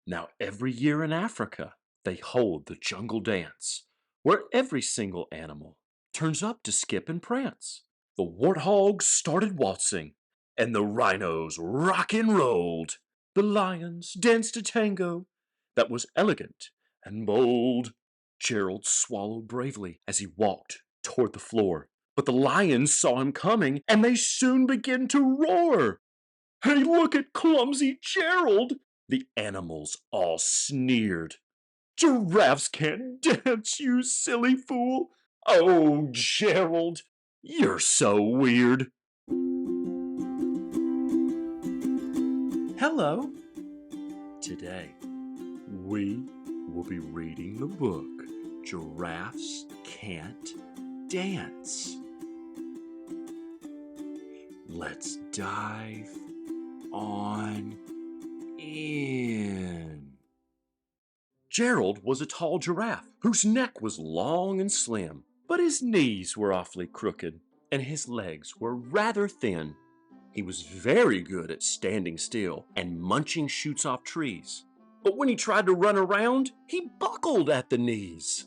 Now, every year in Africa, they hold the jungle dance, where every single animal turns up to skip and prance. The warthogs started waltzing, and the rhinos rock and rolled. The lions danced a tango that was elegant and bold. Gerald swallowed bravely as he walked toward the floor, but the lions saw him coming, and they soon began to roar. Hey, look at clumsy Gerald! The animals all sneered. Giraffes can't dance, you silly fool! Oh, Gerald, you're so weird. Hello. Today, we will be reading the book Giraffes Can't Dance. Let's dive on in. Gerald was a tall giraffe whose neck was long and slim, but his knees were awfully crooked and his legs were rather thin. He was very good at standing still and munching shoots off trees, but when he tried to run around, he buckled at the knees.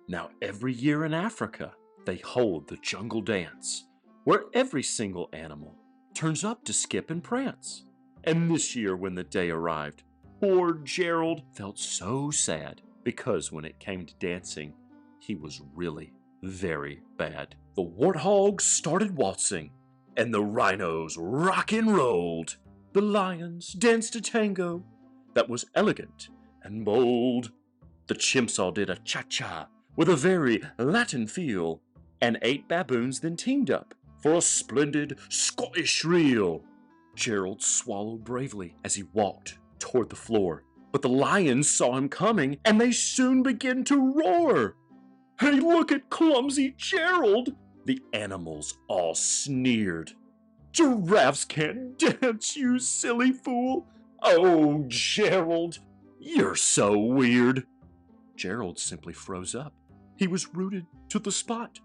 Now, every year in Africa, they hold the jungle dance, where every single animal turns up to skip and prance. And this year, when the day arrived, poor Gerald felt so sad because when it came to dancing, he was really very bad. The warthogs started waltzing, and the rhinos rock and rolled. The lions danced a tango that was elegant and bold. The chimps all did a cha-cha with a very Latin feel, and 8 baboons then teamed up for a splendid Scottish reel. Gerald swallowed bravely as he walked toward the floor, but the lions saw him coming, and they soon began to roar. Hey, look at clumsy Gerald! The animals all sneered. Giraffes can't dance, you silly fool! Oh, Gerald, you're so weird. Gerald simply froze up. He was rooted to the spot.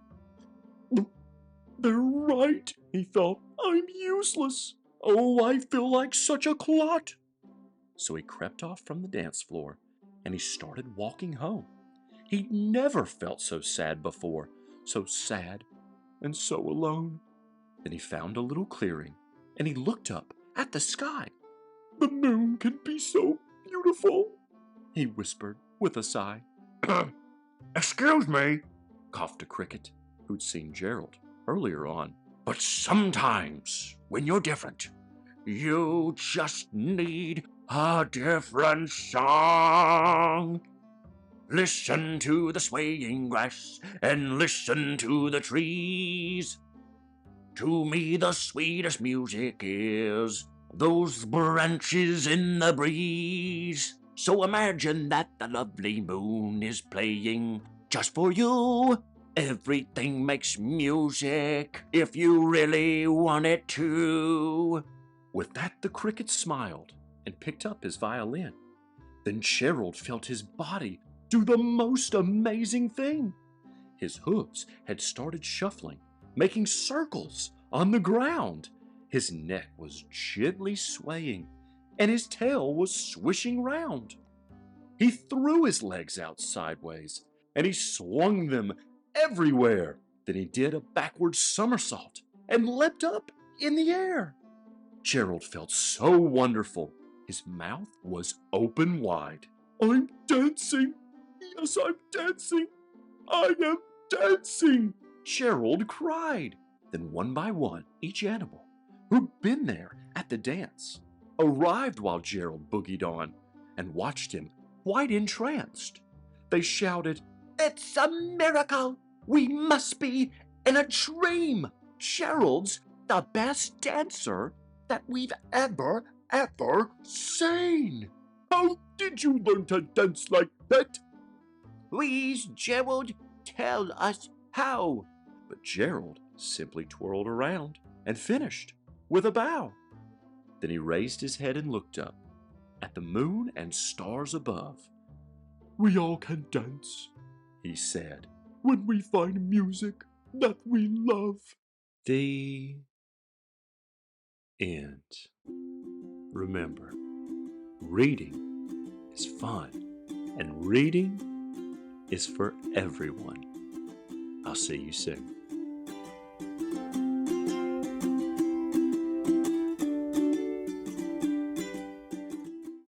They're right, he thought. I'm useless. Oh, I feel like such a clot. So he crept off from the dance floor and he started walking home. He'd never felt so sad before, so sad and so alone. Then he found a little clearing and he looked up at the sky. The moon can be so beautiful, he whispered with a sigh. Excuse me, coughed a cricket who'd seen Gerald earlier on. But sometimes, when you're different, you just need a different song. Listen to the swaying grass and listen to the trees. To me the sweetest music is those branches in the breeze. So imagine that the lovely moon is playing just for you. Everything makes music if you really want it to. With that, the cricket smiled and picked up his violin. Then Gerald felt his body do the most amazing thing. His hooves had started shuffling, making circles on the ground. His neck was gently swaying, and his tail was swishing round. He threw his legs out sideways, and he swung them everywhere. Then he did a backward somersault and leapt up in the air. Gerald felt so wonderful. His mouth was open wide. I'm dancing. Yes, I'm dancing. I am dancing, Gerald cried. Then one by one, each animal who'd been there at the dance arrived while Gerald boogied on and watched him quite entranced. They shouted, It's a miracle! We must be in a dream! Gerald's the best dancer that we've ever seen! How did you learn to dance like that? Please, Gerald, tell us how. But Gerald simply twirled around and finished with a bow. Then he raised his head and looked up at the moon and stars above. We all can dance, he said, when we find music that we love. The end. Remember, reading is fun, and reading is for everyone. I'll see you soon.